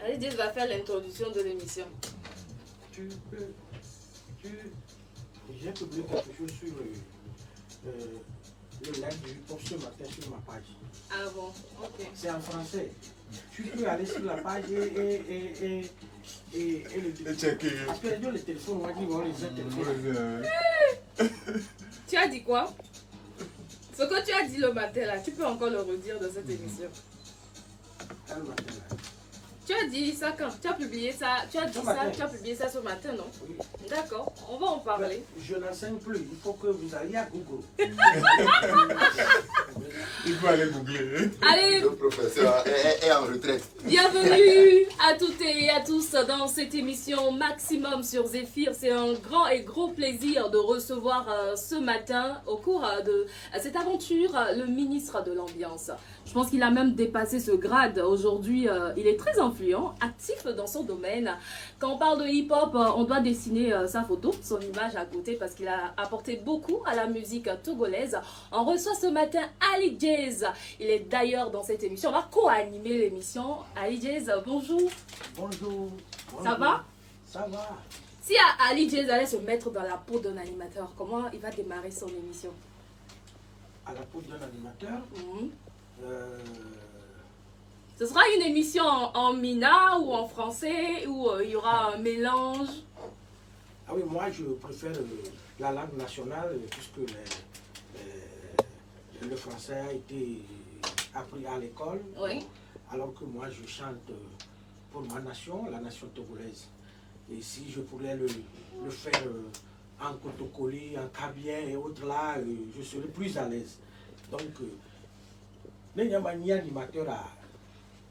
Ali Jazz va faire l'introduction de l'émission. J'ai publié quelque chose sur le live du hip-hop ce matin sur ma page. Ah bon, ok. C'est en français. Tu peux aller sur la page et le checker. Parce que les téléphones, on va dire, on les téléphones. Tu as dit quoi? Ce que tu as dit le matin là, tu peux encore le redire dans cette émission. Le matin là. Tu as dit ça quand? Tu as publié ça, tu as dit Ce ça, matin. tu as publié ça ce matin, non? Oui. D'accord, on va en parler. Je n'enseigne plus, il faut que vous alliez à Google. Il faut aller googler. Allez, Le professeur est en retraite. bienvenue à toutes et à tous dans cette émission Maximum sur Zéphyr. C'est un grand et gros plaisir de recevoir ce matin, au cours de cette aventure, le ministre de l'Ambiance. Je pense qu'il a même dépassé ce grade. Aujourd'hui, il est très influent, actif dans son domaine. Quand on parle de hip-hop, on doit dessiner sa photo, son image à côté, parce qu'il a apporté beaucoup à la musique togolaise. On reçoit ce matin Ali Jazz. Il est d'ailleurs dans cette émission. On va co-animer l'émission. Ali Jazz, bonjour. Bonjour. Ça va? Ça va. Si Ali Jazz allait se mettre dans la peau d'un animateur, comment il va démarrer son émission? À la peau d'un animateur, Ce sera une émission en mina ou en français, où il y aura un mélange. ah oui, moi je préfère la langue nationale puisque le français a été appris à l'école. Oui. Alors que moi je chante pour ma nation, la nation togolaise. Et si je pourrais le faire en Kotokoli, en Kabien et autres là, je serais plus à l'aise. Donc, il y a un animateur à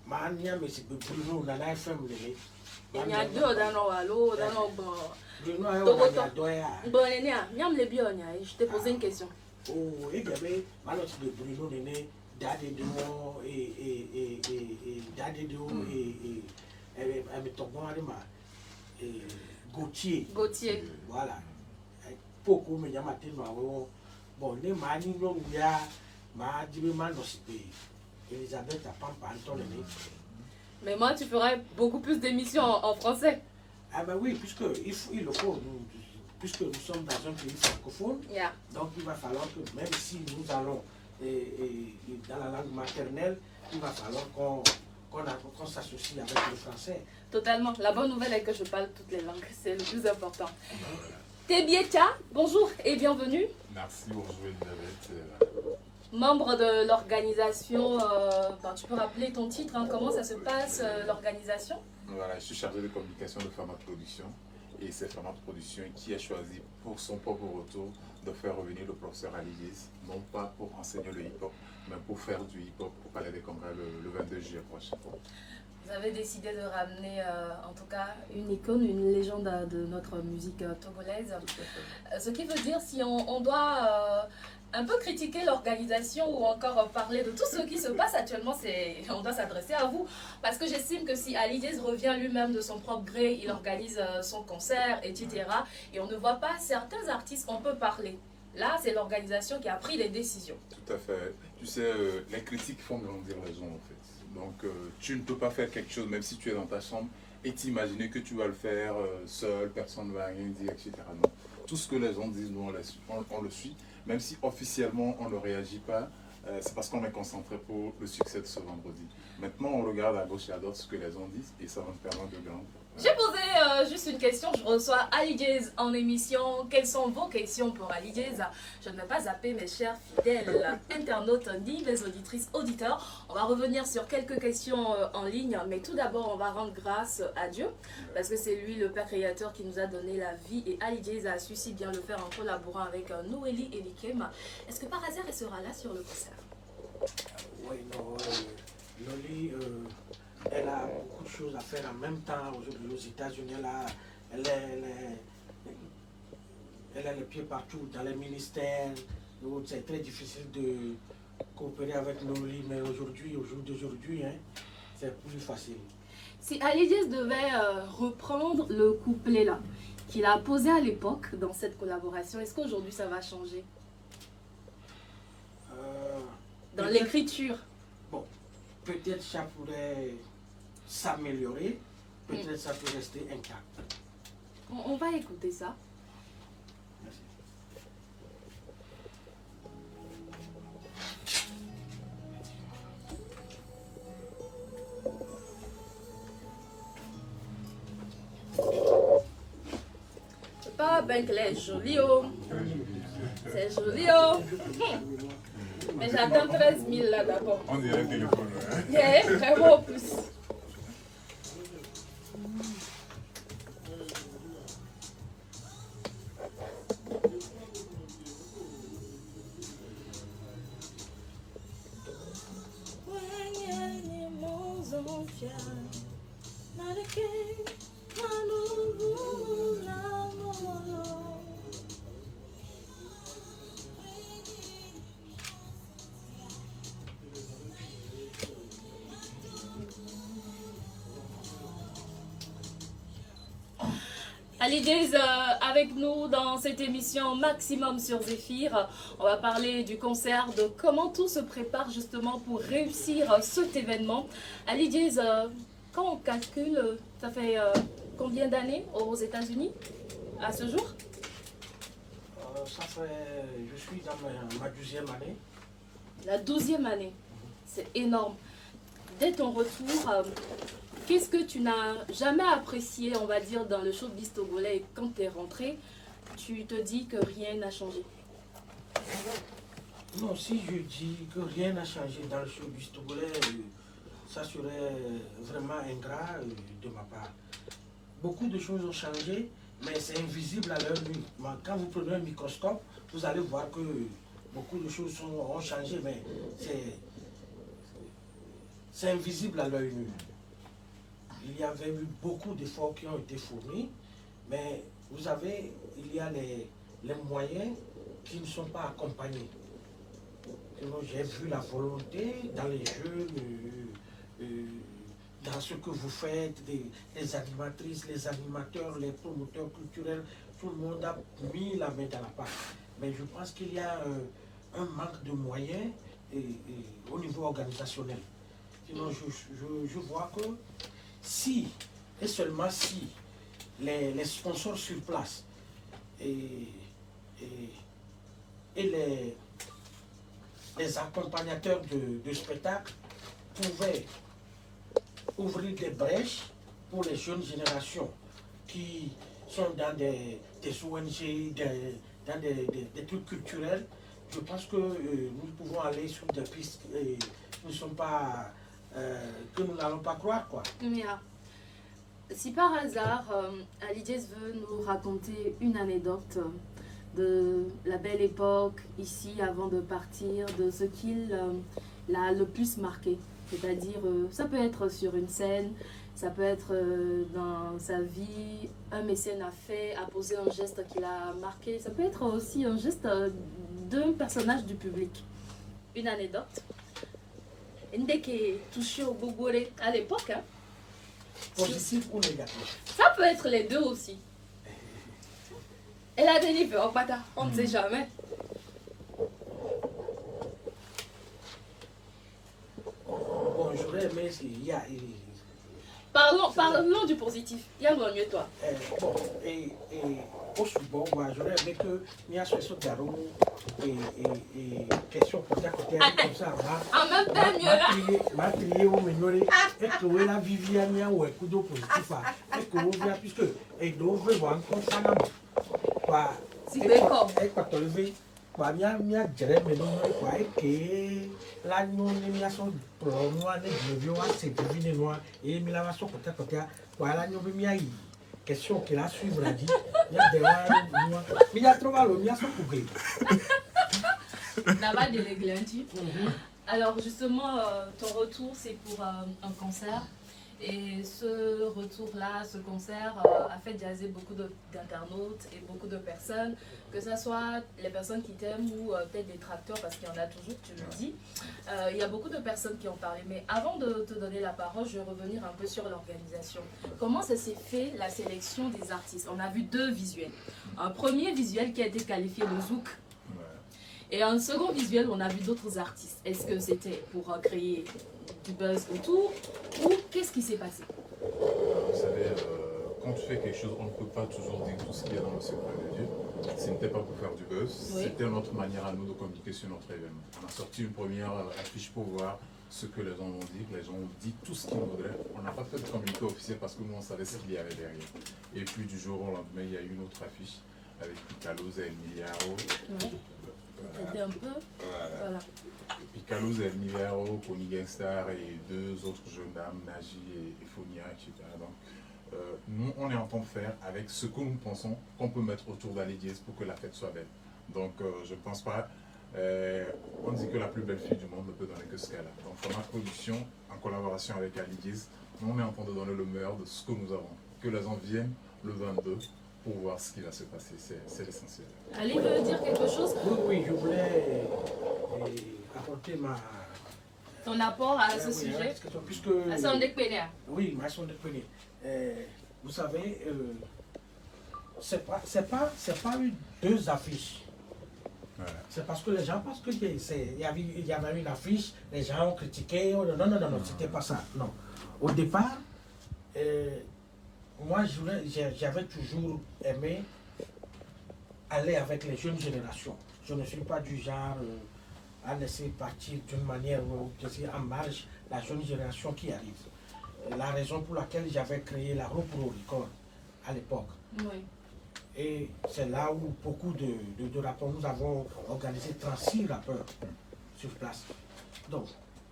Mania, mais c'est Bruno, on a la FM. Il y a deux dans nos allo, dans nos bon. Bruno a un Bon, Nénéa, Miam le bionia, je t'ai posé une question. Oh, et bien, alors c'est de Bruno Néné, Dadédo et Dadédo et Gauthier. Gauthier. Voilà. Beaucoup me yamate no bon ne mani no ya ma dibe man no sipe Elisabeth a pampa Antoine. Mais moi, tu ferais beaucoup plus d'émissions en français. Ah ben oui, puisque il le faut, puisque nous sommes dans un pays francophone, Yeah. donc il va falloir que même si nous allons dans la langue maternelle, il va falloir qu'on s'associe avec le français. Totalement. La bonne nouvelle est que je parle toutes les langues. C'est le plus important. Tebieta, bonjour et bienvenue. Merci, bonjour Elisabeth. Membre de l'organisation, tu peux rappeler ton titre, hein, comment ça se passe, l'organisation? Voilà, je suis chargé de communication de Format Production. Et c'est Format Production qui a choisi pour son propre retour de faire revenir le professeur Ali Jazz, non pas pour enseigner le hip-hop, mais pour faire du hip-hop au Palais des Congrès le 22 juillet prochain. Vous avez décidé de ramener, en tout cas, une icône, une légende de notre musique togolaise. Ce qui veut dire, si on doit un peu critiquer l'organisation ou encore parler de tout ce qui se passe actuellement, on doit s'adresser à vous. Parce que j'estime que si Ali Jazz revient lui-même de son propre gré, il organise son concert, etc. Et on ne voit pas certains artistes, on peut parler. Là, c'est l'organisation qui a pris les décisions. Tout à fait. Tu sais, les critiques font grandir les gens en fait. Donc, tu ne peux pas faire quelque chose, même si tu es dans ta chambre, et t'imaginer que tu vas le faire seul, personne ne va rien dire, etc. Non. Tout ce que les gens disent, nous, on le suit. Même si officiellement, on ne réagit pas, c'est parce qu'on est concentré pour le succès de ce vendredi. Maintenant, on regarde à gauche et à droite ce que les gens disent, et ça va nous permettre de grandir. J'ai posé juste une question, je reçois Ali Jazz en émission. Quelles sont vos questions pour Ali Jazz? Je ne vais pas zapper mes chers fidèles internautes ni mes auditrices, auditeurs. On va revenir sur quelques questions en ligne, mais tout d'abord on va rendre grâce à Dieu, parce que c'est lui le Père Créateur qui nous a donné la vie, et Ali Jazz a su si bien le faire en collaborant avec Noélie et Likem. Est-ce que par hasard elle sera là sur le concert? Oui, non, Loli, elle a beaucoup de choses à faire en même temps aujourd'hui aux États-Unis. Elle a les pieds partout dans les ministères. Donc c'est très difficile de coopérer avec Loli, mais aujourd'hui, au jour d'aujourd'hui, hein, c'est plus facile. Si Ali Jazz devait reprendre le couplet là qu'il a posé à l'époque dans cette collaboration, est-ce qu'aujourd'hui ça va changer? Dans l'écriture? Bon, peut-être ça pourrait s'améliorer, peut-être ça peut rester intact. On va écouter ça. Merci. C'est pas bien clair, joli oh. C'est joli oh. Mais j'attends 13 000 là d'abord. On dirait un téléphone. Hein? Yeah, vraiment en plus. Ali Jazz avec nous dans cette émission Maximum sur Zéphyr. On va parler du concert, de comment tout se prépare justement pour réussir cet événement. Ali Jazz, quand on calcule, ça fait combien d'années aux États-Unis à ce jour? Ça fait, je suis dans ma 12e année. La 12e année, c'est énorme. Dès ton retour, qu'est-ce que tu n'as jamais apprécié, on va dire, dans le showbiz togolais et quand tu es rentré, tu te dis que rien n'a changé? Non, si je dis que rien n'a changé dans le showbiz togolais, ça serait vraiment ingrat de ma part. Beaucoup de choses ont changé, mais c'est invisible à l'œil nu. Quand vous prenez un microscope, vous allez voir que beaucoup de choses ont changé, mais c'est invisible à l'œil nu. Il y avait eu beaucoup d'efforts qui ont été fournis, mais vous savez, il y a les moyens qui ne sont pas accompagnés. J'ai vu la volonté dans les jeunes, dans ce que vous faites, les animatrices, les animateurs, les promoteurs culturels, tout le monde a mis la main dans la pâte. Mais je pense qu'il y a un manque de moyens au niveau organisationnel. Sinon, je vois que si, et seulement si, les sponsors sur place et les accompagnateurs de spectacles pouvaient ouvrir des brèches pour les jeunes générations qui sont dans des ONG, dans des trucs culturels, je pense que nous pouvons aller sur des pistes que nous n'allons pas croire, quoi. Yeah. Si par hasard, Ali Jazz veut nous raconter une anecdote de la belle époque ici avant de partir, de ce qu'il l'a le plus marqué, c'est-à-dire ça peut être sur une scène, ça peut être dans sa vie, un mécène a posé un geste qui l'a marqué, ça peut être aussi un geste d'un personnage du public. Une anecdote. Ndeke touché au Bogoré à l'époque, hein? Positif ou négatif? Ça peut être les deux aussi. Elle a délivré au bata, on ne sait jamais. Bon, j'aurais aimé, Parlons du positif. Il y a mieux toi. Bon, et au Souban, j'aurais aimé que il y a ce Garo et question côté à côté comme ça. En même temps, mieux là. Ma crié au Ménoré, et que vous la Viviane ou écoute positif, et que vous voyez, puisque et d'ouvrir voir encore ça là. Si vous comme. Et quand tu levé, mia jere Ménoré, et que la non mia son pronoa ne vieux à cette divine noire, et mi la va son côté à côté, la non mia y. Question qu'il a suivre a dit, il y a des noix, mais il y a trop mal, il y a son coupé. Là-bas, de l'Églanti. Alors justement, ton retour, c'est pour un concert. Et ce retour-là, ce concert a fait jaser beaucoup d'internautes et beaucoup de personnes, que ce soit les personnes qui t'aiment ou peut-être des tracteurs, parce qu'il y en a toujours, tu le dis. Il y a beaucoup de personnes qui ont parlé. Mais avant de te donner la parole, je vais revenir un peu sur l'organisation. Comment ça s'est fait, la sélection des artistes? On a vu deux visuels. Un premier visuel qui a été qualifié le Zouk. Et un second visuel, on a vu d'autres artistes. Est-ce que c'était pour créer du buzz autour, ou qu'est-ce qui s'est passé? Vous savez, quand tu fais quelque chose, on ne peut pas toujours dire tout ce qu'il y a dans le secret de Dieu. Ce n'était pas pour faire du buzz, Oui. c'était notre manière à nous de communiquer sur notre événement. On a sorti une première affiche pour voir ce que les gens vont dire. Les gens ont dit tout ce qu'ils voudraient. On n'a pas fait de communiqué officiel parce que nous, on savait ce qu'il y avait derrière. Et puis du jour au lendemain, il y a eu une autre affiche avec Picaloz et El Miliaro. Oui. C'était un peu. Voilà. Picaloz et El Miliaro, Pony Gangstar et deux autres jeunes dames, Naji et Fonia, etc. Donc, nous, on est en train de faire avec ce que nous pensons qu'on peut mettre autour d'Ali Diaz pour que la fête soit belle. Donc, je ne pense pas. On dit que la plus belle fille du monde ne peut donner que ce qu'elle a. Donc, format production, en collaboration avec Ali Diaz, nous, on est en train de donner le meilleur de ce que nous avons. Que les gens viennent le 22 pour voir ce qui va se passer. C'est l'essentiel. Ali veut dire quelque chose? Oui, oui, je voulais apporter Ton apport à ce oui, sujet? puisque, À son décliné. oui, ma son décliné. Vous savez, c'est pas eu deux affiches. Voilà. C'est parce que les gens, parce que il y avait une affiche, les gens ont critiqué. Oh, non, c'était pas ça. Non. Au départ, moi, j'avais toujours aimé aller avec les jeunes générations. Je ne suis pas du genre à laisser partir d'une manière ou en marge la jeune génération qui arrive. La raison pour laquelle j'avais créé la Ropro Record à l'époque. Oui. Et c'est là où beaucoup de rappeurs, nous avons organisé 36 rappeurs sur place. Donc,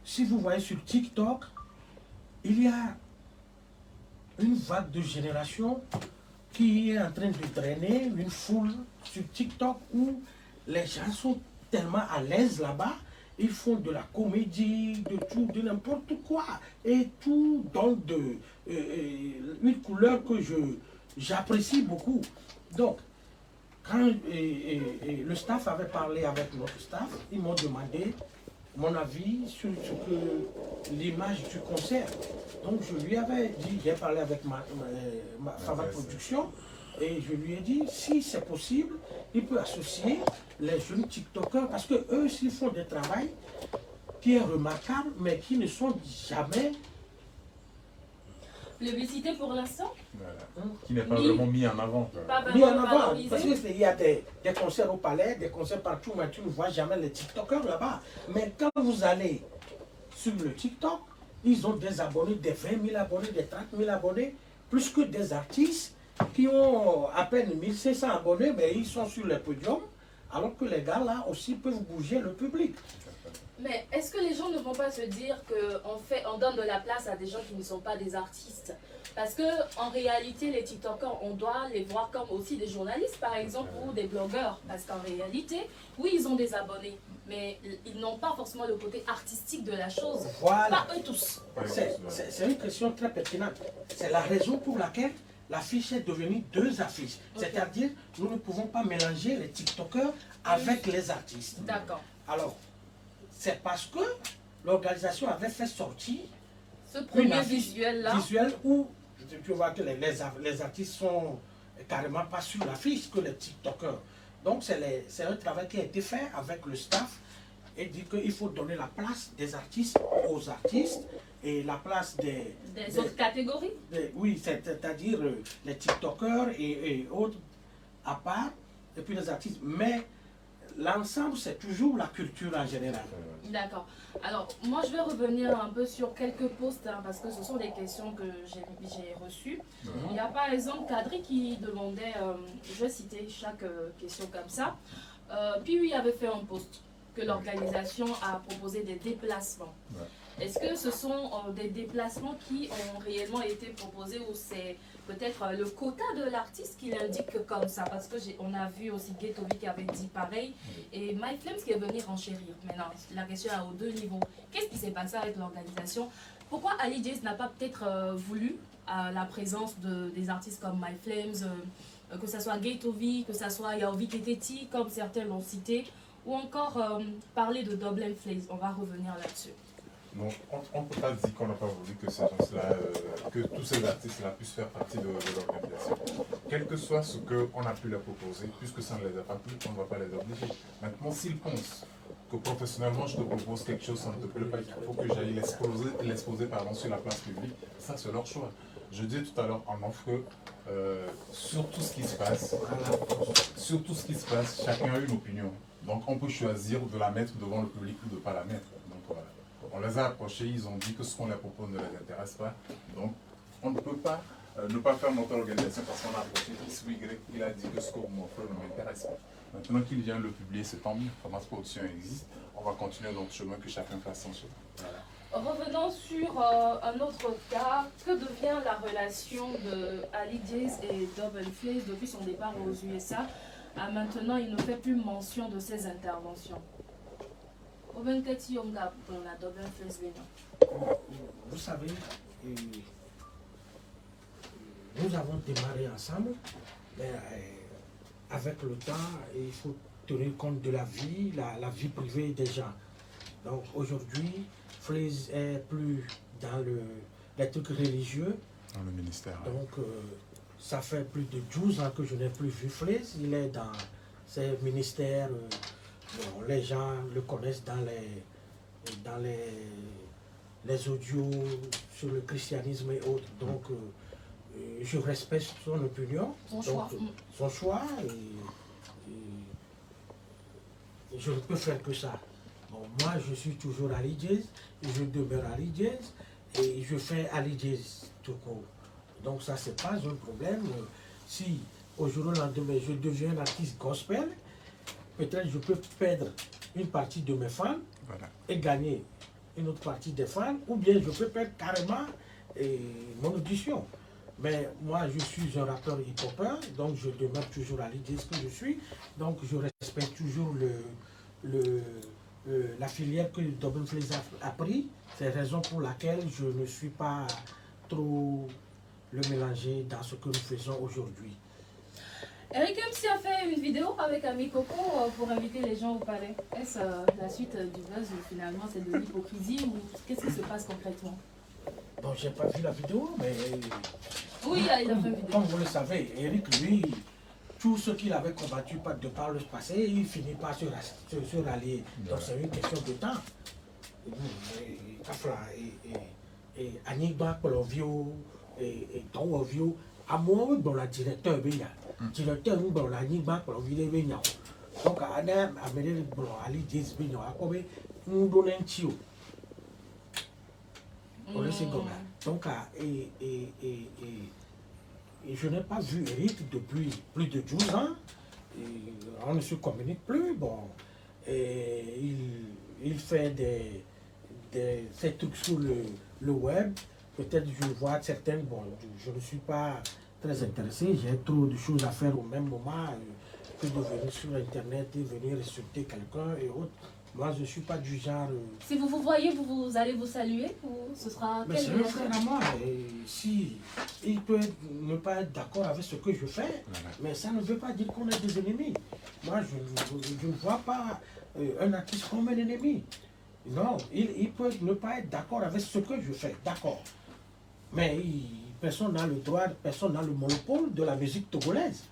si vous voyez sur TikTok, il y a une vague de génération qui est en train de drainer une foule sur TikTok où les gens sont tellement à l'aise là-bas, ils font de la comédie, de tout, de n'importe quoi, et tout donne une couleur que j'apprécie beaucoup. Donc, quand le staff avait parlé avec notre staff, ils m'ont demandé mon avis sur l'image du concert. Donc je lui avais dit, j'ai parlé avec ma Fava Production, et je lui ai dit, si c'est possible, il peut associer les jeunes TikTokers, parce que eux aussi font des travail qui est remarquable, mais qui ne sont jamais Plébiscité pour l'instant? Voilà. Qui n'est pas vraiment mis en avant. Pas mis en vraiment avant. valorisé. Parce qu'il y a des concerts au palais, des concerts partout, mais tu ne vois jamais les TikTokers là-bas. Mais quand vous allez sur le TikTok, ils ont des abonnés, des 20 000 abonnés, des 30 000 abonnés, plus que des artistes qui ont à peine 1500 abonnés, mais ils sont sur les podiums, alors que les gars là aussi peuvent bouger le public. Mais est-ce que les gens ne vont pas se dire qu'on donne de la place à des gens qui ne sont pas des artistes? Parce qu'en réalité, les TikTokers, on doit les voir comme aussi des journalistes, par exemple, ou des blogueurs. Parce qu'en réalité, oui, ils ont des abonnés, mais ils n'ont pas forcément le côté artistique de la chose. Voilà. Pas eux tous. C'est une question très pertinente. C'est la raison pour laquelle l'affiche est devenue deux affiches. Okay. C'est-à-dire, nous ne pouvons pas mélanger les TikTokers avec les artistes. D'accord. Alors, c'est parce que l'organisation avait fait sortir ce premier visuel-là. Visuel où tu vois que les artistes sont carrément pas sur l'affiche que les TikTokers. Donc, c'est un travail qui a été fait avec le staff et dit qu'il faut donner la place des artistes aux artistes et la place des autres catégories. Oui, c'est-à-dire les TikTokers et autres à part, et puis les artistes. Mais l'ensemble, c'est toujours la culture en général. D'accord. Alors, moi, je vais revenir un peu sur quelques posts, hein, parce que ce sont des questions que j'ai reçues. Il y a par exemple Kadri qui demandait, je vais citer chaque question comme ça. Puis lui avait fait un post que l'organisation a proposé des déplacements. Est-ce que ce sont des déplacements qui ont réellement été proposés ou c'est peut-être le quota de l'artiste qui l'indique comme ça? Parce qu'on a vu aussi Ghettovi qui avait dit pareil et My Flames qui est venu renchérir. Maintenant, la question est aux deux niveaux. Qu'est-ce qui s'est passé avec l'organisation? Pourquoi Ali Diaz n'a pas peut-être voulu la présence des artistes comme My Flames, que ce soit Ghettovi, que ce soit Yaovi Keteti, comme certains l'ont cité, ou encore parler de Dublin Flames? On va revenir là-dessus. Donc, on ne peut pas dire qu'on n'a pas voulu que ces gens-là, que tous ces artistes-là puissent faire partie de l'organisation. Quel que soit ce qu'on a pu leur proposer, puisque ça ne les a pas plu, on ne va pas les obliger. Maintenant, s'ils pensent que professionnellement je te propose quelque chose, ça ne te plaît pas, qu'il faut que j'aille l'exposer sur la place publique, ça c'est leur choix. Je disais tout à l'heure en off que sur tout ce qui se passe, chacun a une opinion. Donc on peut choisir de la mettre devant le public ou de ne pas la mettre. Donc voilà. On les a approchés, ils ont dit que ce qu'on leur propose ne les intéresse pas. Donc on ne peut pas ne pas faire notre organisation parce qu'on a approché X ou Y, il a dit que ce que vous m'offrez ne m'intéresse pas. Maintenant qu'il vient le publier, c'est tant mieux. Comme production existe, on va continuer notre chemin, que chacun fasse son chemin. Voilà. Revenons sur un autre cas. Que devient la relation de Ali Jazz et Double Face depuis son départ aux USA à maintenant, il ne fait plus mention de ses interventions. Vous savez, nous avons démarré ensemble, mais avec le temps, il faut tenir compte de la vie privée des gens. Donc aujourd'hui, Flaise est plus dans les trucs religieux. Dans le ministère. Donc ça fait plus de 12 ans que je n'ai plus vu Flaise. Il est dans ces ministères. Bon, les gens le connaissent dans les audios sur le christianisme et autres. Donc je respecte son opinion, son choix. Et je ne peux faire que ça. Bon, moi, je suis toujours Ali Jazz, je demeure Ali Jazz et je fais Ali Jazz tout court. Donc ça, c'est pas un problème. Si au jour au lendemain, je deviens un artiste gospel, peut-être je peux perdre une partie de mes fans et gagner une autre partie des fans, ou bien je peux perdre carrément mon audition. Mais moi, je suis un rappeur hip-hopper, donc je demeure toujours à l'idée ce que je suis. Donc je respecte toujours la filière que Double Face a pris. C'est la raison pour laquelle je ne suis pas trop le mélanger dans ce que nous faisons aujourd'hui. Eric MC a fait une vidéo avec Ami Coco pour inviter les gens au palais. Est-ce la suite du buzz ou finalement c'est de l'hypocrisie ou qu'est-ce qui se passe concrètement? Bon, j'ai pas vu la vidéo, mais oui, il a fait une vidéo. Comme vous le savez, Eric, lui, tout ce qu'il avait combattu de par le passé, il finit par se rallier. Donc c'est une question de temps. Et Anigba Polovio et Tawovio, à moi, dans la directeur, directeur, nous, dans la Anigba Polovio, donc à Amélie Ali Jazz, nous donnons un tio. Donc, et je n'ai pas vu Eric depuis plus de 12 ans. Et on ne se communique plus. Bon, et il fait ces trucs sur le web. Peut-être je vois certaines. Bon, je ne suis pas très intéressé. J'ai trop de choses à faire au même moment que de venir sur Internet et venir insulter quelqu'un et autres. Moi, je ne suis pas du genre... Si vous vous voyez, vous allez vous saluer ou ce sera... Mais c'est un frère à moi. Et si il peut ne pas être d'accord avec ce que je fais, mais ça ne veut pas dire qu'on est des ennemis. Moi, je ne vois pas un artiste comme un ennemi. Non, il peut ne pas être d'accord avec ce que je fais, d'accord. Mais personne n'a le droit, personne n'a le monopole de la musique togolaise.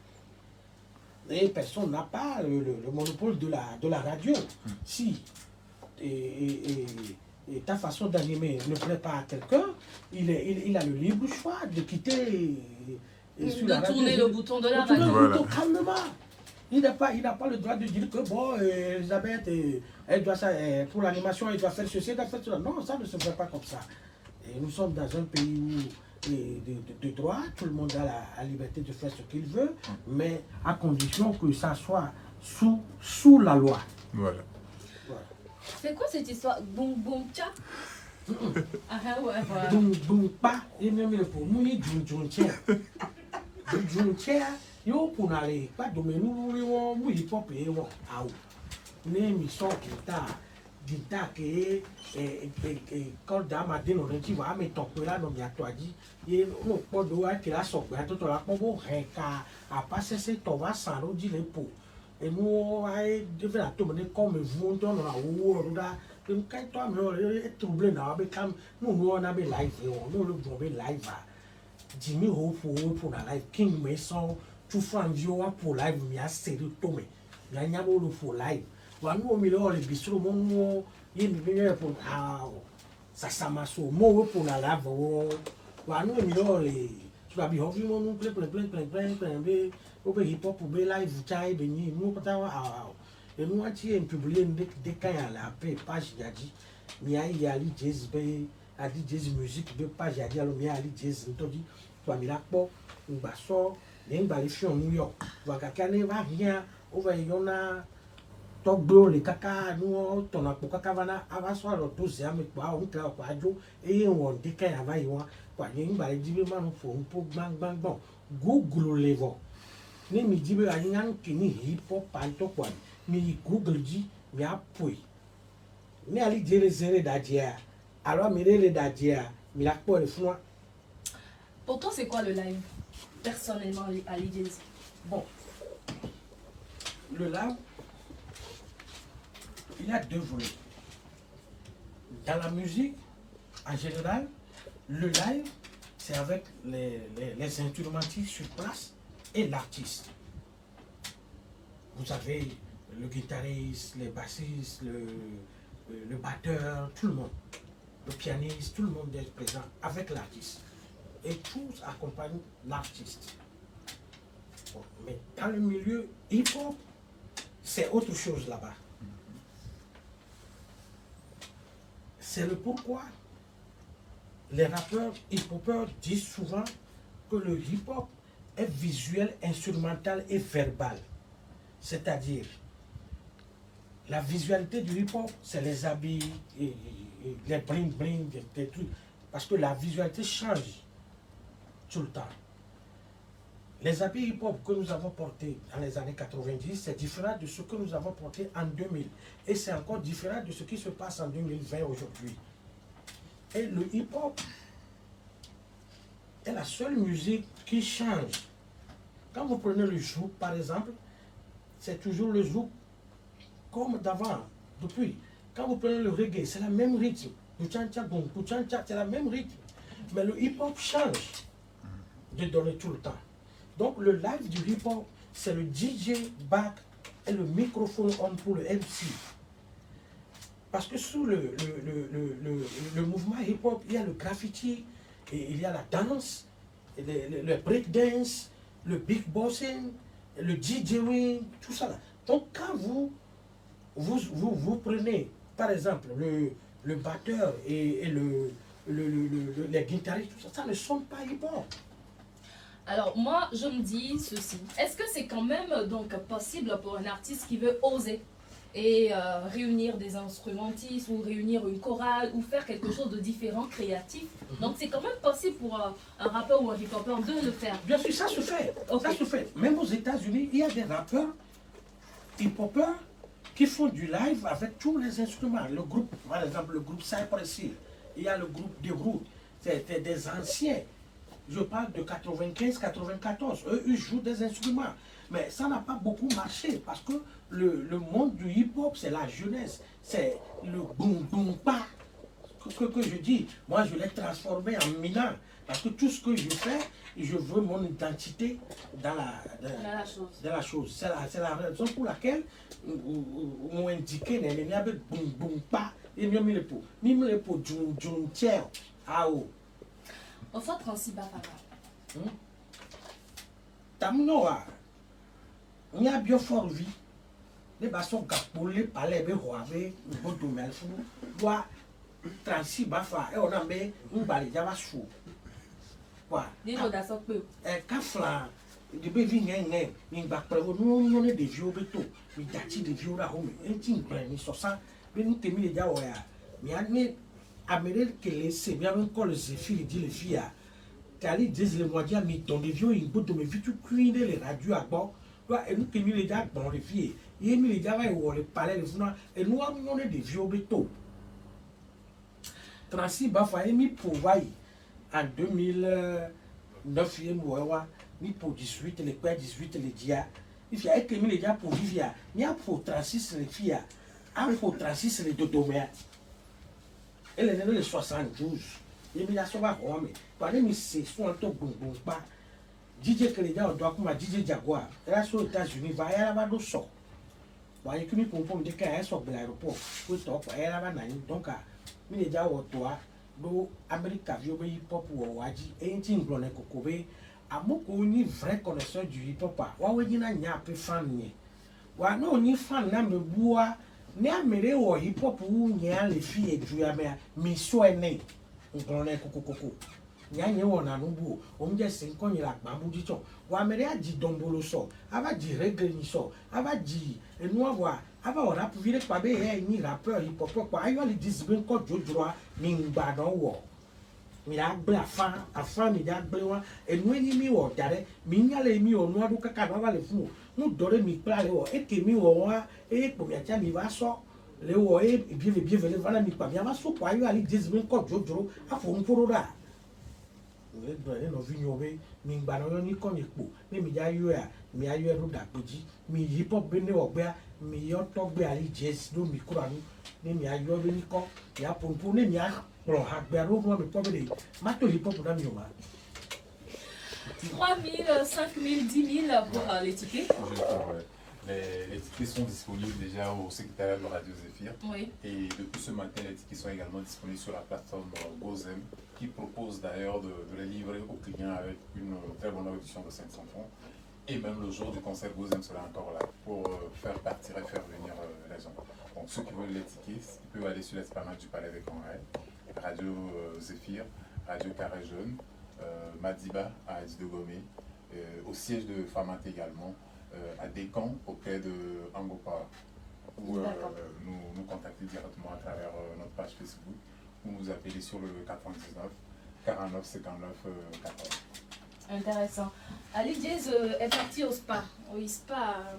Et personne n'a pas le monopole de la radio. Si ta façon d'animer ne plaît pas à quelqu'un, il a le libre choix de quitter sur la radio. De tourner le bouton de la radio. Voilà. Calmement. Il n'a pas le droit de dire que bon, Elisabeth, elle doit ça, pour l'animation, elle doit faire ceci, elle doit faire cela. Non, ça ne se fait pas comme ça. Et nous sommes dans un pays où de droit, tout le monde a la liberté de faire ce qu'il veut, mais à condition que ça soit sous la loi. Voilà. C'est quoi cette histoire? Boum boum tcha? Ah ouais, voilà. Boum boum pa, et même pour nous, il y a yo pour aller, pas de nous, hip hop et guitare que quand dame a dit non tu vas mais ton là non bien toi dit et non pas de que la soque tout la pour rien à passer c'est ton va sans dire les pots et nous ai devait la tomber comme vous dans la ou là quand toi mais troublé na be comme nous on a be live nous le bon be live Jimmy Ho pour la live King Mason tout fan view pour live mi a série tomber il y a pour live Wanu omilo le bistro mo yemi benya pour sasamaso mo pour la lave wanu omilo le tu vas bien vivre mon plein au hip hop pour live chai beni nous pata et nous ati publier des cas à la page yadi mi ai yali jazz be adi jazz musique de page yadi alo mi ali jazz to di to mi la po ngba so le ngba le fi New York wa kakane va rien o va yona togbo le kaka nu tona po kaka vana ava so alo to se ame pa o nka pa ajo e won de kan ava yi won pa yin gba le dibe manu fo po gbang google level ni mi dibe ayan kini hip hop panto kwa mi google di mi apoi ni ali jere zere dadia alors mi le dadia mi la po le fun. Pour toi, c'est quoi le live? Personnellement, à l'IDZ. Bon, le live, il y a deux volets. Dans la musique, en général, le live, c'est avec les instrumentistes sur place et l'artiste. Vous avez le guitariste, les bassistes, le batteur, tout le monde, le pianiste, tout le monde est présent avec l'artiste. Et tous accompagnent l'artiste. Bon, mais dans le milieu hip-hop, c'est autre chose là-bas. C'est le pourquoi les rappeurs hip-hopeurs disent souvent que le hip-hop est visuel, instrumental et verbal. C'est-à-dire, la visualité du hip-hop, c'est les habits, et les bling-bling, des trucs. Parce que la visualité change tout le temps. Les habits hip-hop que nous avons portés dans les années 90, c'est différent de ce que nous avons porté en 2000. Et c'est encore différent de ce qui se passe en 2020 aujourd'hui. Et le hip-hop est la seule musique qui change. Quand vous prenez le zouk, par exemple, c'est toujours le zouk comme d'avant, depuis. Quand vous prenez le reggae, c'est le même rythme. C'est le même rythme. Mais le hip-hop change de donner tout le temps. Donc le live du hip-hop, c'est le DJ back et le microphone on pour le MC. Parce que sous le mouvement hip-hop, il y a le graffiti, et il y a la danse, le breakdance, le big bossing, le DJing, tout ça. Là. Donc quand vous prenez, par exemple, le batteur et les guitaristes, tout ça, ça ne sonne pas hip-hop. Alors moi, je me dis ceci. Est-ce que c'est quand même donc possible pour un artiste qui veut oser et réunir des instrumentistes ou réunir une chorale ou faire quelque chose de différent, créatif? Donc c'est quand même possible pour un rappeur ou un hip-hopper de le faire. Bien sûr, ça se fait. Okay. Ça se fait. Même aux États-Unis, il y a des rappeurs hip-hoppers qui font du live avec tous les instruments. Le groupe, par exemple, le groupe Cypress Hill, il y a le groupe The Root, c'est des anciens. Je parle de 95-94. Eux, ils jouent des instruments. Mais ça n'a pas beaucoup marché parce que le monde du hip-hop, c'est la jeunesse. C'est le boum-boum-pa que je dis. Moi, je l'ai transformé en minant. Parce que tout ce que je fais, je veux mon identité dans la chose. C'est la raison pour laquelle on indiqué les avec boum-boum-pa. Et mieux les pots. Même les pots, djung-tiens. Ah oh. On fait 36 bafara. Tamnoa. On y a bien fort vie. Les bassons capolés, palais, béroavé, bodo melfou, bois 36 bafara. Et on a mis un balai d'avasou. Quoi? Dis-nous d'assaut peu. Kafla, de bévi n'en ni bakprevo, nous on est des vieux béto, mais dati des vieux là, un ting plein, ni sosa, mais nous t'es mis les diaoya. Mais Amélie que laissé, bien encore les filles, dit les filles, Tali disent les moitiés, mais dans les vieux, ils boudent mes vies, tout cuiner les radios à bord, et nous qui mis les gars dans les filles, et mis les gars, ou les palais, les fous, et nous on est des vieux béto. 36 bafa, et mis pour vailler en 2009, ni pour 18, les pères 18, les dia, il y a que mis les gars pour vivre, il y a pour 36 les filles, un pour 36 les dodomères. Elle est née les 72. Il y a son Rome. Par les c'est son bon pas. DJ Kelly doit comme DJ Jaguar. Elle a aux États-Unis, va y avoir de son. Wa yekimi pompo me ka eso be aéroport. Ko to ko era ba na ni donc a mi le ja wo to a do America vio be hip hop wo waji enti nglone kokobe amoko ni vrai connaisseur du hip hop wa we nyina nya pe fan ni wa no ni fan na me bua ne amere wo hip hop wu nya le fi edu ya me mi so ene nglone kokokoko nya nye wo na no bu o mje sin ko nyira gbambu ji cho wa mere aji dombolo so aba ji reggae ni so aba ji enu wa aba o rap vire pa be he ni rapper hip hop pa ayo le disbin ko jojo mi ngba don wo mi agbe afan mi agbe wa enu eni mi wo dare mi nyale mi onu adu kaka no ba le fun mu dore mi pla le wo eke mi wo wa e po mi acha mi va so le wo e bien le vana mi pa mi va so pa ayo ali disbin ko jojo afo nforo da le dore no vi nyobe mi ngba no ni ko mi po mi ja yo ya mi ayo eru da peji mi hip hop be ne ogbe mi yo to gbe ali jazz do mi kura ni mi ayo be ni ko ya pompo ni mi a pro ha gbe ro mo mi po be de ma to hip hop da mi o ma 3 000, 5 000, 10 000 pour les tickets. Les tickets sont disponibles déjà au secrétariat de Radio Zéphyr. Oui. Et depuis ce matin, les tickets sont également disponibles sur la plateforme Gozem, qui propose d'ailleurs de les livrer aux clients avec une très bonne réduction de 500 francs. Et même le jour du concert Gozem sera encore là pour faire partir et faire venir les gens. Donc ceux qui veulent les tickets, ils peuvent aller sur l'esplanade du Palais des Congrès, Radio Zéphyr, Radio Carré Jeune, Madiba à Aïs de Gomé, au siège de Famat également, à Descamps auprès de Angopa, ou nous contacter directement à travers notre page Facebook ou nous appeler sur le 99 49 59 14. Intéressant. Ali Jazz est parti au spa. Au spa,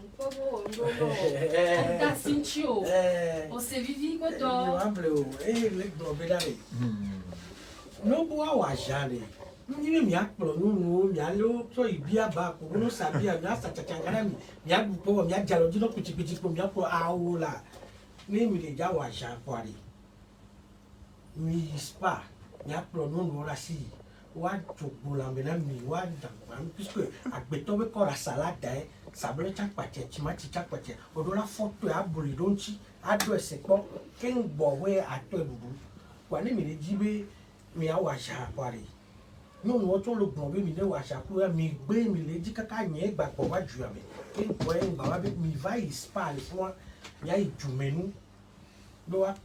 on s'est vivi quoi toi? No boa wa jale. Ni mi akplo nu mi alo so ibia ba ko no sabia mi asa chachangana mi bu po mi ajalo di no kuchikuchi po mi po awola. Ni mi le ja wa jan kwari. Mi spa mi akplo nu la si. Wa jogbo la me na mi wa dan puisque agbeto we ko la salade sabule chakpache chimachi chakpache odola photo ya buri donchi address po ken gbo we ato ebubu. Wa ni mi le jibe mi awa jan kwari. No no to lo gbon be mi le wa saku mi gbe mi le ji kaka yen gbagbo wa ju ame ke bo en ba wa be mi vai spa le fun ya ijumenu lo wa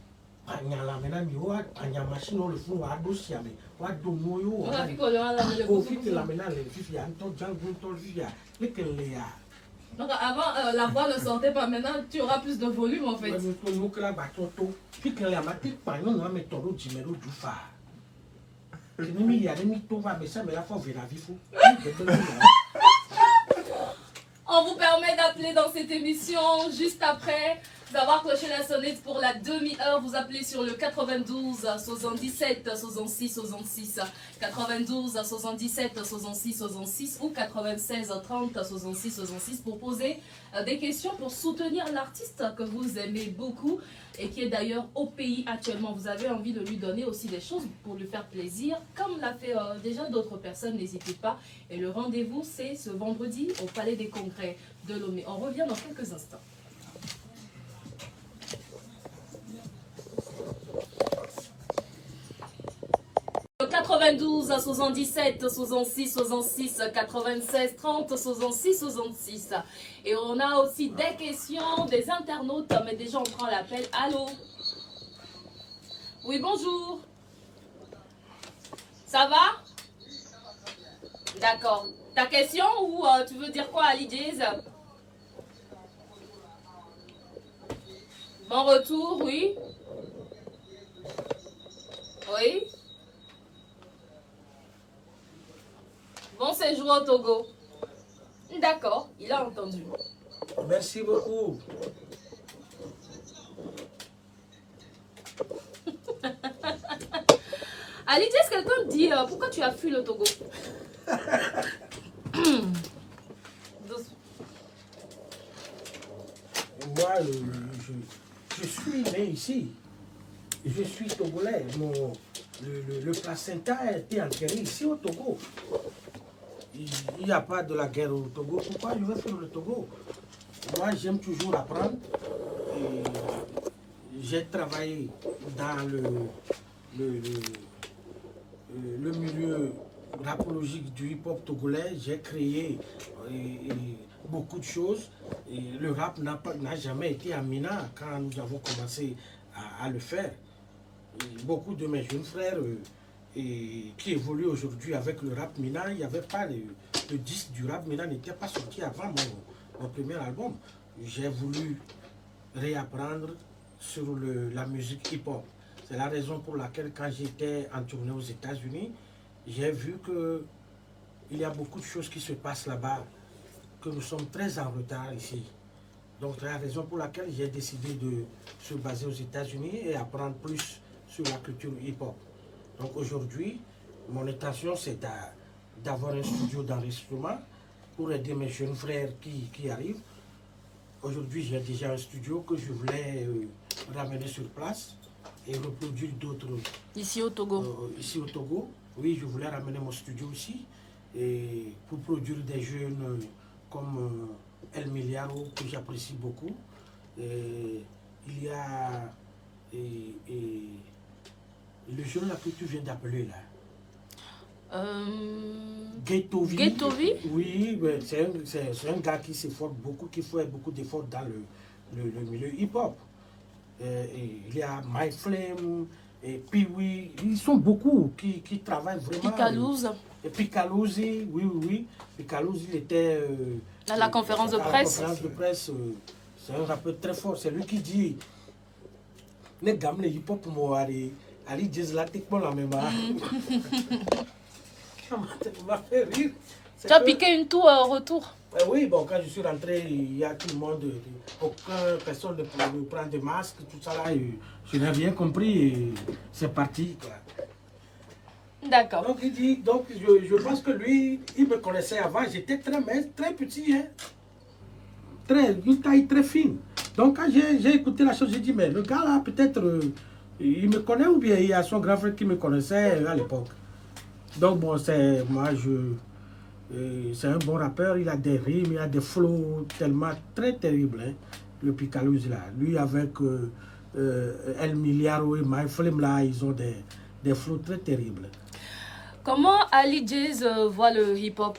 anya la me na mi wa anya machine o le fun wa do si ame wa do mo yo on a fi ko le fi la me na le fi ya nto jangu to fi ya le ke le ya. Donc avant la voix ne sortait pas, maintenant tu auras plus de volume en fait. Oui, to mo kra ba to fi ke le ma ti pa no na me to ro ji me ro du fa. On vous permet d'appeler dans cette émission juste après avoir cloché la sonnette pour la demi-heure. Vous appelez sur le 92 77 66 66 92 77 66 66 ou 96 30 66 66 pour poser des questions, pour soutenir l'artiste que vous aimez beaucoup et qui est d'ailleurs au pays actuellement. Vous avez envie de lui donner aussi des choses pour lui faire plaisir, comme l'a fait déjà d'autres personnes, n'hésitez pas. Et le rendez-vous, c'est ce vendredi au Palais des Congrès de Lomé. On revient dans quelques instants. Le 92 77 66 66 96 30 66 66. Et on a aussi des questions des internautes, mais déjà on prend l'appel. Allô? Oui, bonjour. Ça va? D'accord. Ta question ou tu veux dire quoi, Ali Jazz? Bon retour, oui. Oui. Bon séjour au Togo. D'accord, il a entendu. Merci beaucoup. Ali, est-ce que quelqu'un dit pourquoi tu as fui le Togo? Moi, je suis né ici. Je suis togolais. Le placenta a été enterré ici au Togo. Il n'y a pas de la guerre au Togo. Pourquoi je veux faire le Togo? Moi, j'aime toujours apprendre. j'ai travaillé dans le milieu rapologique du hip-hop togolais. J'ai créé beaucoup de choses. Et le rap n'a jamais été à Mina quand nous avons commencé à le faire. Et beaucoup de mes jeunes frères qui évoluent aujourd'hui avec le rap Mina, il n'y avait pas le disque du rap Mina n'était pas sorti avant mon premier album. J'ai voulu réapprendre sur la musique hip-hop. C'est la raison pour laquelle quand j'étais en tournée aux États-Unis, j'ai vu qu'il y a beaucoup de choses qui se passent là-bas, que nous sommes très en retard ici. Donc c'est la raison pour laquelle j'ai décidé de se baser aux États-Unis et apprendre plus sur la culture hip-hop. Donc aujourd'hui, mon intention c'est d'avoir un studio d'enregistrement pour aider mes jeunes frères qui arrivent. Aujourd'hui, j'ai déjà un studio que je voulais ramener sur place et reproduire d'autres. Ici au Togo. Ici au Togo. Oui, je voulais ramener mon studio ici et pour produire des jeunes comme El Miliaro, que j'apprécie beaucoup. Et il y a le jeune là que tu viens d'appeler là. Gaetovi. Gaetovi? Oui, c'est un gars qui s'efforce beaucoup, qui fait beaucoup d'efforts dans le milieu hip-hop. Il y a My Flame, et Piwi, ils sont beaucoup qui travaillent vraiment. Picalouz. Et Picalouzzi, oui. Picalouzzi, il était à la conférence de presse. La conférence de presse, c'est un rappeur très fort. C'est lui qui dit les gammes, les hip-hop, moi, Ali disent la technique, la même. Ça m'a fait rire. Tu as piqué une tour au retour? Oui, bon, quand je suis rentré, il y a tout le monde, personne ne prend de masque, tout ça là. Je n'ai rien compris et c'est parti. D'accord. Donc il dit, donc je pense que lui, il me connaissait avant, j'étais très petit, hein. Une taille très fine. Donc quand j'ai écouté la chose, j'ai dit, mais le gars là, peut-être, il me connaît ou bien il y a son grand frère qui me connaissait à l'époque. Donc bon, c'est un bon rappeur, il a des rimes, il a des flows tellement très terribles, hein, le Picalouz là. Lui avec El Miliaro et My Flame là, ils ont des flows très terribles. Comment Ali Jazz voit le hip-hop?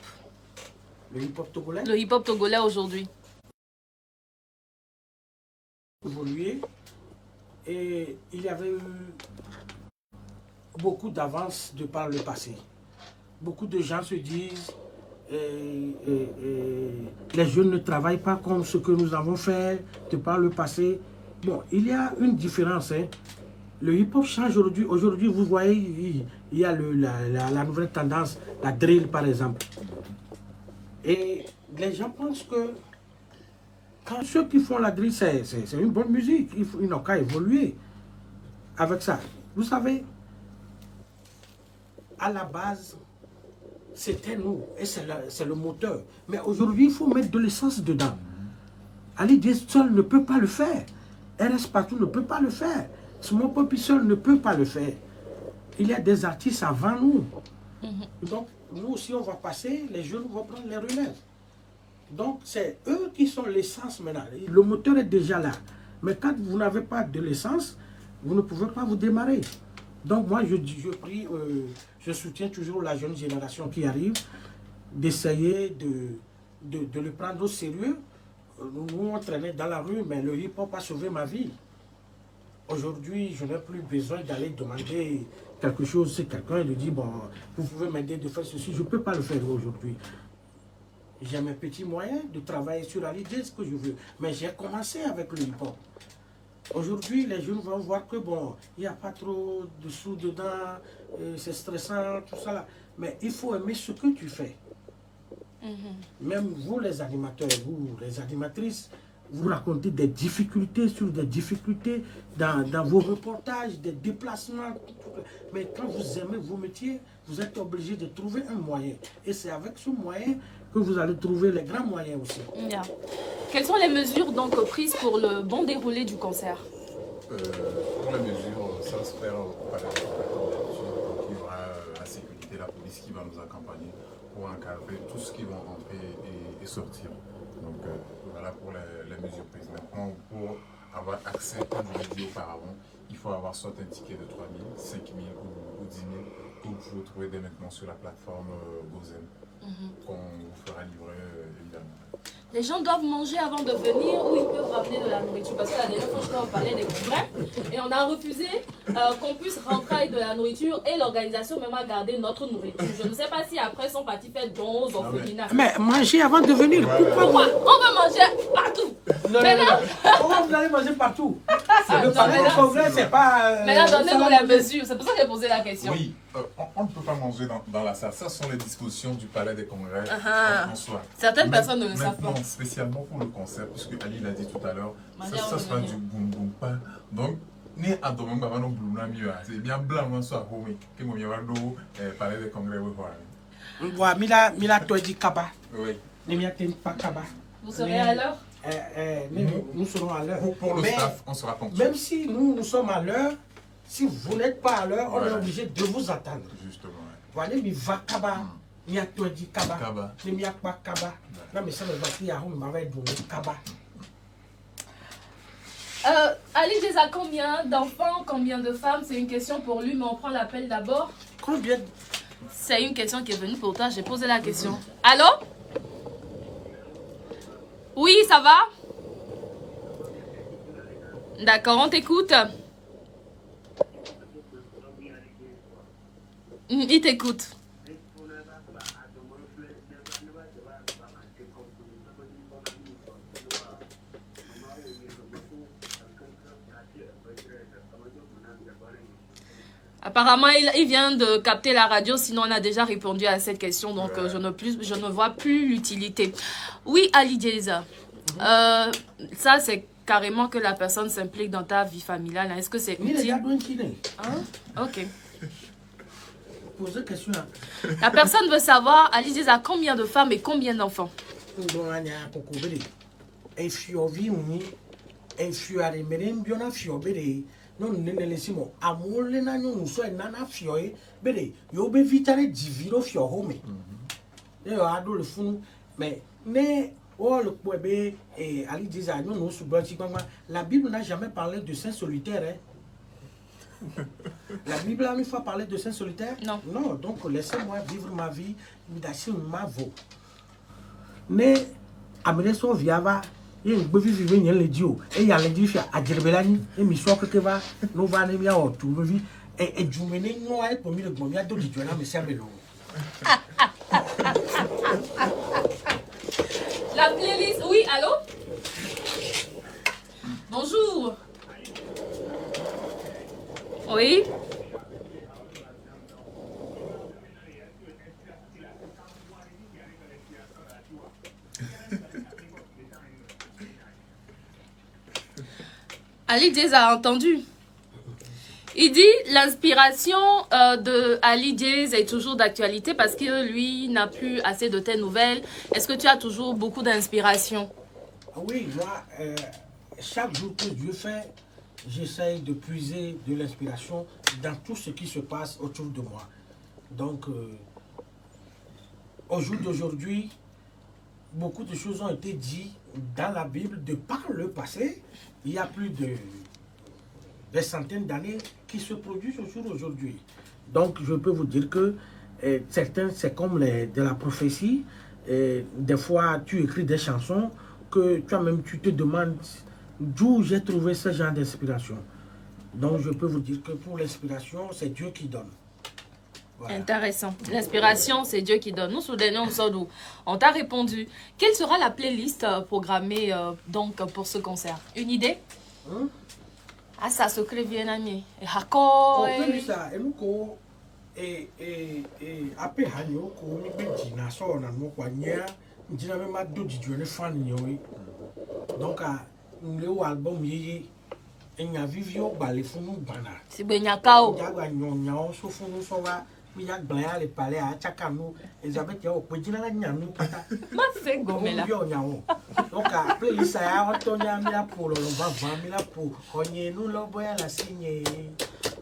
Le hip-hop togolais? Le hip-hop togolais aujourd'hui. Évolué et il y avait eu beaucoup d'avance de par le passé. Beaucoup de gens se disent les jeunes ne travaillent pas comme ce que nous avons fait de par le passé. Bon, il y a une différence. Hein. Le hip-hop change aujourd'hui. Aujourd'hui, vous voyez, il y a la nouvelle tendance, la drill par exemple. Et les gens pensent que quand ceux qui font la drill, c'est une bonne musique. Ils n'ont qu'à évoluer avec ça. Vous savez, à la base, c'était nous, et c'est le moteur. Mais aujourd'hui, il faut mettre de l'essence dedans. Ali Jazz seul ne peut pas le faire. RS Partout ne peut pas le faire. Small Poppy seul ne peut pas le faire. Il y a des artistes avant nous. Donc, nous aussi, on va passer, les jeunes vont prendre les relèves. Donc, c'est eux qui sont l'essence maintenant. Le moteur est déjà là. Mais quand vous n'avez pas de l'essence, vous ne pouvez pas vous démarrer. Donc moi, je prie, je soutiens toujours la jeune génération qui arrive, d'essayer de le prendre au sérieux. Nous, on traînait dans la rue, mais le hip-hop a sauvé ma vie. Aujourd'hui, je n'ai plus besoin d'aller demander quelque chose. C'est quelqu'un de dire, bon, vous pouvez m'aider de faire ceci. Je ne peux pas le faire aujourd'hui. J'ai mes petits moyens de travailler sur Ali Jazz, ce que je veux. Mais j'ai commencé avec le hip-hop. Aujourd'hui, les jeunes vont voir que bon, il n'y a pas trop de sous dedans, c'est stressant, tout ça là. Mais il faut aimer ce que tu fais. Même vous, les animateurs, vous, les animatrices, vous racontez des difficultés sur des difficultés dans vos reportages, des déplacements. Mais quand vous aimez vos métiers, vous êtes obligé de trouver un moyen. Et c'est avec ce moyen que vous allez trouver les grands moyens aussi. Yeah. Quelles sont les mesures donc prises pour le bon déroulé du concert? Pour les mesures, ça se fait par la donc il y aura la sécurité, la police qui va nous accompagner pour encadrer tout ce qui va entrer et sortir. Donc voilà pour les mesures prises. Maintenant, pour avoir accès, comme je l'ai dit auparavant, il faut avoir soit un ticket de 3 000, 5 000 ou 10 000 que vous pouvez trouver dès maintenant sur la plateforme Gozen, qu'on vous fera livrer évidemment. Les gens doivent manger avant de venir ou ils peuvent ramener de la nourriture. Parce que la dernière fois, je t'en parlais des congrès et on a refusé qu'on puisse rentrer avec de la nourriture et l'organisation même a gardé notre nourriture. Je ne sais pas si après sont partis faire dons aux orphelinats. Mais manger avant de venir, Pourquoi? On veut manger partout. Maintenant, comment vous allez manger partout? Le palais de congrès, c'est pas... maintenant donnez-nous la mesure. C'est pour ça que j'ai posé la question. Oui, on ne peut pas manger dans la salle. Ça sont les dispositions du palais des congrès en soi. Certaines personnes ne le savent pas. Spécialement pour le concert, puisque Ali l'a dit tout à l'heure, ça sera venir. du boum boum pas. Donc, ni à demain, maman non boum na mieux. C'est bien blanc, on soit home. Que mon yavado palais des congrès oui voilà. Voilà, mila toi dit kaba. Oui. Ne m'y atteigne pas kaba. Vous serez à l'heure? Nous serons à l'heure. Pour le Mais staff, on sera ponctuel. même si nous sommes à l'heure, si vous n'êtes pas à l'heure, on est Voilà. obligé de vous attendre. Justement. Voilà, mi va kaba. Mi a toi dit kaba. Kaba. Ne m'y a pas kaba. Non, mais ça me va qu'il y a un m'avait donné kaba. Ali Jeza, combien d'enfants, combien de femmes? C'est une question pour lui, mais on prend l'appel d'abord. Combien? C'est une question qui est venue pour toi, j'ai posé la question. Allô? Oui, ça va? D'accord, on t'écoute. Il t'écoute. Apparemment, il vient de capter la radio, sinon on a déjà répondu à cette question, donc je ne vois plus l'utilité. Oui, Ali Jeza, ça c'est carrément que la personne s'implique dans ta vie familiale. Est-ce que c'est utile? Hein? Ok. Posez question. La personne veut savoir, Ali Jeza, combien de femmes et combien d'enfants? Non nene lesimo amole na nyo so na na fioe bede yo be vitare diviro fio home yo ado le funu mais ne o le poebe Ali Jeza nyo no su branchi gbangba. La Bible n'a jamais parlé de saint solitaire La Bible a une fois parlé de saint solitaire? Non, donc laissez-moi vivre ma vie d'assez ma vo ne amene so viava et le bébé vivait dans les dios et il y a les dios à Djerbelani et mi soit que va nous va ne bien autour de vie et du mener noir pour mi le bon bien d'autres dios là mais c'est melon. La playlist, oui, allô? Bonjour. Oui. Ali Jeza a entendu. Il dit l'inspiration de Ali Jeza est toujours d'actualité parce que lui n'a plus assez de tes nouvelles. Est-ce que tu as toujours beaucoup d'inspiration? Oui, moi, chaque jour que Dieu fait, j'essaye de puiser de l'inspiration dans tout ce qui se passe autour de moi. Donc, au jour d'aujourd'hui, beaucoup de choses ont été dites dans la Bible de par le passé. Il y a plus de des centaines d'années qui se produisent au jour d'aujourd'hui. Donc, je peux vous dire que certains, c'est comme de la prophétie. Des fois, tu écris des chansons que toi-même, tu te demandes d'où j'ai trouvé ce genre d'inspiration. Donc, je peux vous dire que pour l'inspiration, c'est Dieu qui donne. Voilà. Intéressant. L'inspiration, c'est Dieu qui donne. Nous, soudainement, on t'a répondu. Quelle sera la playlist programmée donc pour ce concert? Une idée? Ah, ça se crée bien ami. Et Hako. Ça, et nous, après Hanyo, qu'on est bien na so na mo kwa nya, ndina me ma do didio ne fan nyoy. Donc le album yeye enya vivio ba le funu bana. Si benyakao. Ya gba nyonya so funu so wa mi ya gban ya le pale a chaka nu Elizabeth ya o pe jina la nya nu pata. Ma fe gomela. Donc après il ça ya on tonya mi la pour le va va mi la pour onye nu lo boya la signe.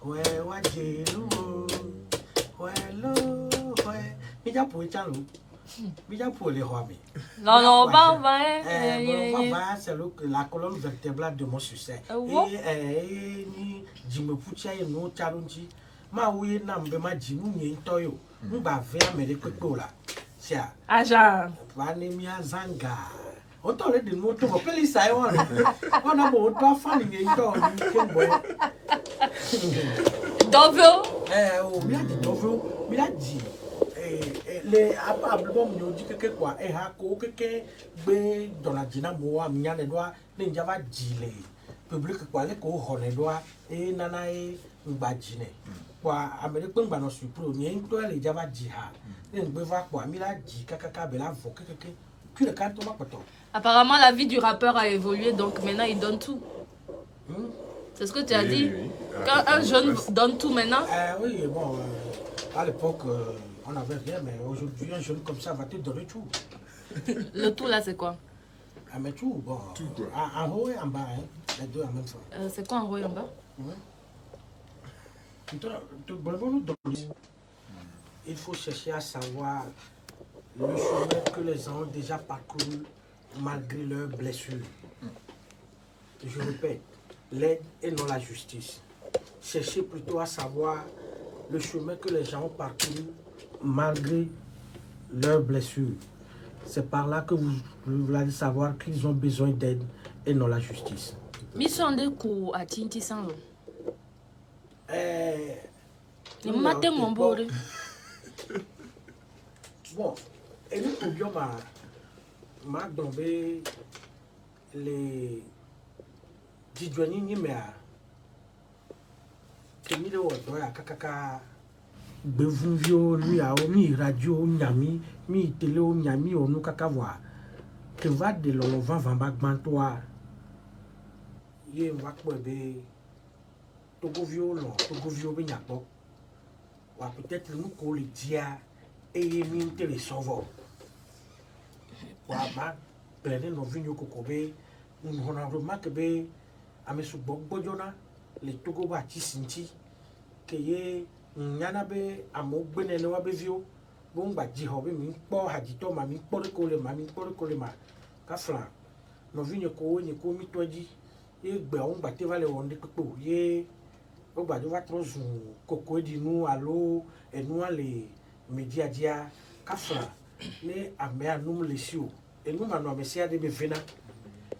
Ouais wa je lu. Ouais lo ouais mi ya pour chalo. Bien pour les rois. Non, non, va, va. c'est la colonne vertébrale de mon succès. Et ni Jimmy Pucha et no Charunji. Ma oui, n'ambe ma Jimu ni toyo. Mba vea me de kola. Sia. Aja. Vanemia Zanga. Autant les de moto, on peut les savoir. On a beau toi fan ni to ni Dovio. Oh, bien dit Dovio, bien dit. Les albums nous dit que quoi et hako que be dans la dina moa minya ne doa ne java jile public quoi le ko hone doa e nana e ngba jine kwa amerique ngba no supro ni to le java jiha ne ngbe va quoi mi la ji kakaka be la vo que puis le canton ma poto. Apparemment la vie du rappeur a évolué donc maintenant il donne tout. C'est ce que tu as dit. Oui. Quand un jeune donne tout maintenant. Oui bon à l'époque on n'avait rien, mais aujourd'hui, un jeune comme ça va te donner tout. Le tout là, c'est quoi? Ah, mais tout, bon. Tout quoi? En haut et en bas, hein, les deux en même temps. C'est quoi en haut et en bas? Il faut chercher à savoir le chemin que les gens ont déjà parcouru malgré leurs blessures. Je répète, l'aide et non la justice. Cherchez plutôt à savoir le chemin que les gens ont parcouru malgré leurs blessures. C'est par là que vous allez savoir qu'ils ont besoin d'aide et non la justice. Mission de coup à Tinti Sanlo. Le matin, mon beau. Bon, et nous pouvions m'a donné les Didouani Nimea. Kemile Wodoya Kakaka. Bevunvio lui a mi radio nyami mi télé nyami onu kakavoa que va de l'olovan vamba gbantoa ye va be togovio lo togovio be nyakpo wa peut-être nous ko le dia et mi télé sovo wa ma plein no vinyo kokobe on a remarqué be amesu bogbojona le togo ba tisinti que ye nyana be amogbene ne wa be vio bo ngba ji ho be mi po hajito ma mi po ko le ma ka fla no vinyo ko ni ko mi toji e gbe on gba te vale won de pepo ye o gba jo va trozu koko di nu alo enu ale media dia ka fla ne ame anum le sio enu ma no amesia de be vena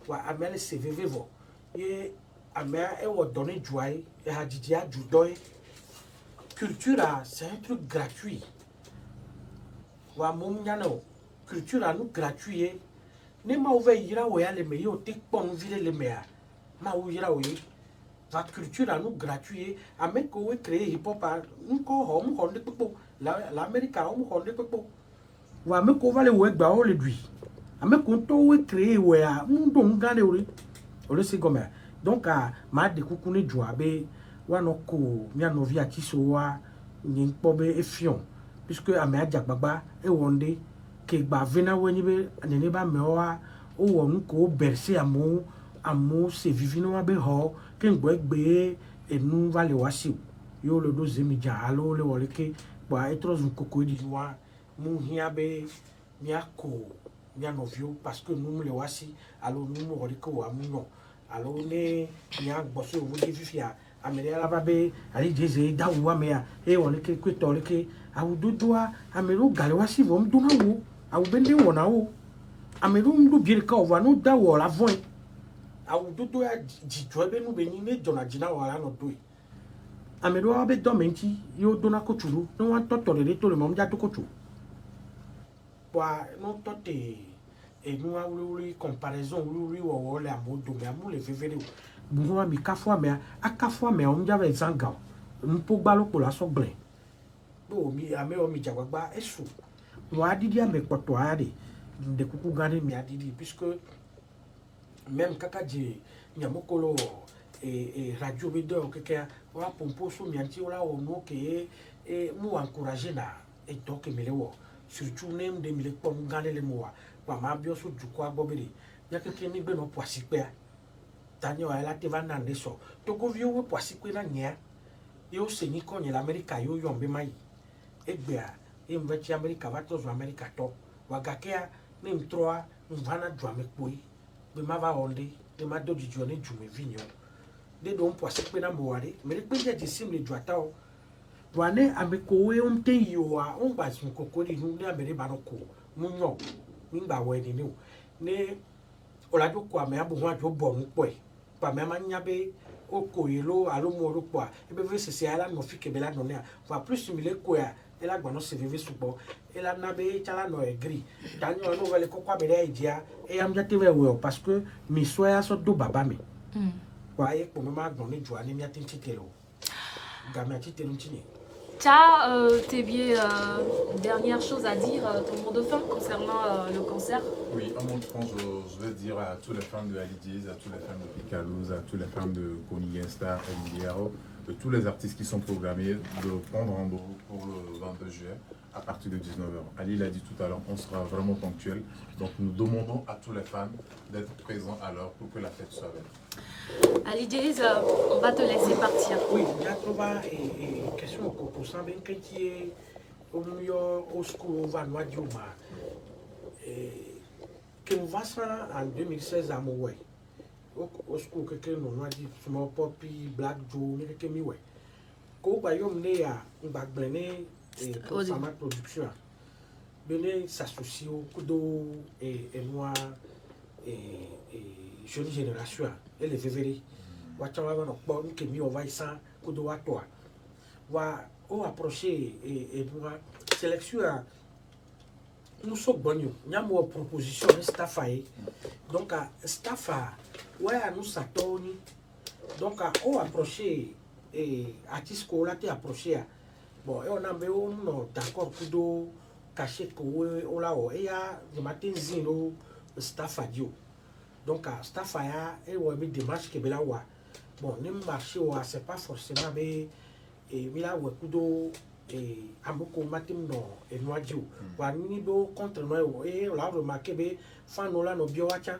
wa amele se vevevo ye ame e wo donner joie e hajidia judoy. Culture, c'est un truc gratuit. Wa mom nyano culture nous gratuit. Ne ma ouvert ira oya le meyo tek pon vile le mea. Ma ou ira oye. La culture nous gratuit. Amen ko we créer hip hop nous ko hom honde pepo. L'Amérique hom honde pepo. Wa me ko vale we gba o le dui. Amen ko to we créer we a mundo ngane ori. Ole se goma. Donc ma de kukune joabe wanoko mianovi atisowa nyimpobe efion puisque amea jagbagba e wonde ke gba vena weni be nene ba mewa o wonu ko berse amo se vivino be ho ke ngbo egbe enu vale wasi yo le do zemija alo le wole ke ba etrozu koko di wa mu hia be miako mianovio parce que nous le wasi alo nous mo wole ko wa mu no alo ne nya gboso wo di fifia amere ala babe ali jeze dawu amea e woni ke kwetole ke awududua ameru gale wasi vom duna wo awubende wona wo ameru ndu birika ova no dawo la von awududua jijwe be nu be ni ne jona jina wala no doi ameru abe domenti yo dona kochuru no wan totore le to le mom ja to kochu wa no tote e nu awuri comparaison wuri wo le amodo me amu le fefere bunwa mi kafwa me on jave zanga mpo gbalo ko la so gble bo mi ame o mi jagba esu wa adidi ame poto ade de kuku gane mi adidi puisque même kakaje nyamokolo radio video keke wa pompo so mi anti ola o no ke mu encourager na e to ke melewo surtout nem de mi le pon gane le mo wa ma bio so juko agbobere ya keke ni gbe no poasipe Daniel ala te van nande so to go vio we poasi kwe na nya yo se ni ko ni l'America yo yombe mai egbea e mvechi America va to zo America to Wagakea, même 3, on va na jouer poi. Mais ma va onde, de ma do du journée du me vigno. De donc pour se pena moare, mais le pays de sim le joatao. Wane amekowe te yoa, on va son cocori, nous ne amere baroko, munyo, mimba wedding new. Ne, olado kwa me abu wa jo bon poi. Pa me manyabe, oko yelo, alo moro kwa. Ebe ve se ala no fi kebela no ne. Va plus simile kwa. Ela gba no se vive supo ela na be chala no gris danyo no vele ko kwa bele idea e am jati we we parce que mi soya so do baba mi kwa e ko ma gbo ni joa ni mi atin titelo ga mi atitelo ntini. Dernière chose à dire, ton mot de fin concernant le concert. Oui, un mot de fin, je veux dire à tous les fans de Alidiz, à tous les fans de Picalouz, à tous les fans de Kony Genstar, Emiliaro, de tous les artistes qui sont programmés de prendre rendez-vous pour le 22 juillet à partir de 19h. Ali l'a dit tout à l'heure, on sera vraiment ponctuel. Donc nous demandons à tous les fans d'être présents à l'heure pour que la fête soit belle. Alidiz, on va te laisser partir. Oui, il y a trouvé une question pour ça, bien que tu es au school, on va nous dire que nous va ça en 2016 à Moué. Au school, quelqu'un nous a dit Small Poppy, Black Joe, mais quelqu'un m'y Quand on a un bac blené pour faire ma production, bené s'associe au kudo et moi et jeune génération et les vévéris. Wachawa no bon que mi on va ça kudo à toi. Wa au approcher et moi sélection nous sommes bons. Nous avons une proposition de staff. Donc, staff, ouais, nous sommes donc, on approché artiste qu'on a approché. Bon, on a d'accord pour cacher qu'on a et le matin zéro staff à Dieu. Donc, staff a et on a mis des marches qui là. Bon, les marchés, c'est pas forcément mais là où kudo et amboko matim no et noadio wa ni do contre no et là remarqué be fan no la no bio acha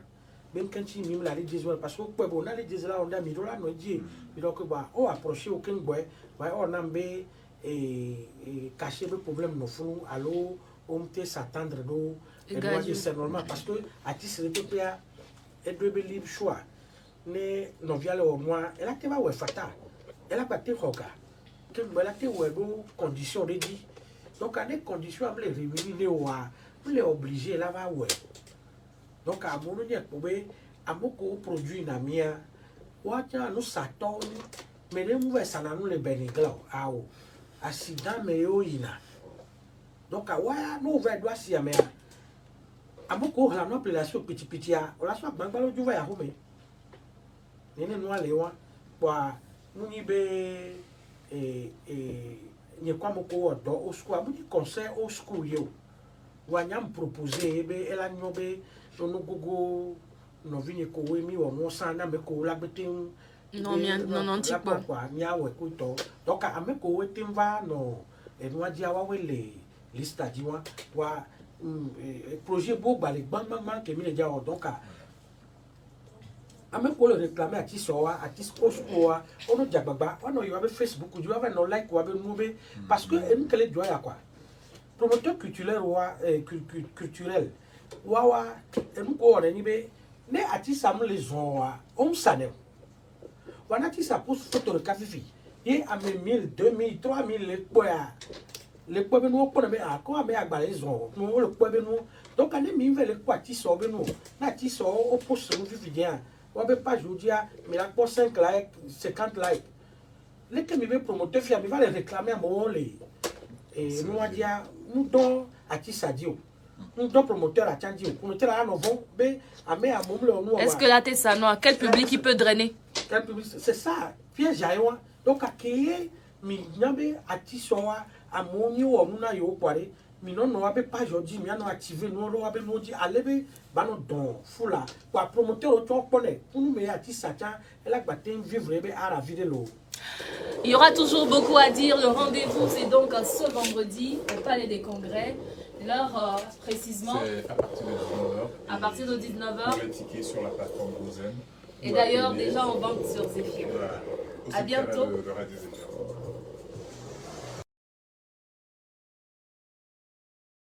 même quand tu mime la les parce que quoi bon na les là on a mis là no di donc ba o approcher aucun boy wa on ambe et cacher le problème no fou allo on te s'attendre do et moi c'est normal parce que artiste le PA et de libre choix ne no via le moi elle a te va ouais fata elle a pas te roga que voilà que ouais bon conditions de dit donc à des conditions à les réunir on les obligé là va ouais donc à mon dire pour à beaucoup produit na mia wacha nous s'attend mais les mauvais ça nous les bénigla ah accident mais yo ina donc à ouais nous va doit si mais à beaucoup la non population petit petit a on la soit bangalo du va ya home nene no alewa kwa nous ni be n'y a quoi mon coordon au school, à mon conseil au school yo. Wanyam proposé, elle a nommé son gogo, no vini kowe mi ou mon sang na me ko la betin. Non, tu pas quoi, nia ou écoute. Donc à me kowe timva no, et nous a dit à ouais les stadions, wa projet beau balé, bang que mi le dia donc à ame ko le réclamer à tisoa à tiskoa on no diababa on no yo avec Facebook you have no like ou avec nous parce que en quel doit ya quoi promoteur culturel culturel wa en ko on ni be ne atisa mo les on sanem wana tisa pour photo de café et à 1000 2000 3000 les poids nous on mais à quoi mais agba les nous le poids nous donc on est mis vers les quoi tiso be nous na tiso au poste nous vivien on peut pas jouer mais la pour 5 likes 50 likes les que me promoteur fi va les réclamer à mon les et nous a dit nous don artiste adio nous don promoteur à Tchandio promoteur à nous vont be à me à mon nous est-ce que là t'es ça non quel public il peut drainer quel public c'est ça piège jaïwa donc à créer mi nyabe artiste à mon yo nous na yo poire mi non no abe pas jodi mi no activer no ro abe no di alebe ba no don fula kwa promoteur o to pone pour nous me artiste ça elle a battu vivre be à la vie de l'eau. Il y aura toujours beaucoup à dire. Le rendez-vous c'est donc ce vendredi au Palais des Congrès. L'heure précisément c'est à partir de 19h. À partir de 19h. Les tickets sur la plateforme Gozen. Et d'ailleurs déjà en vente sur Zephyr. Voilà. À bientôt. Le Radio Zephyr.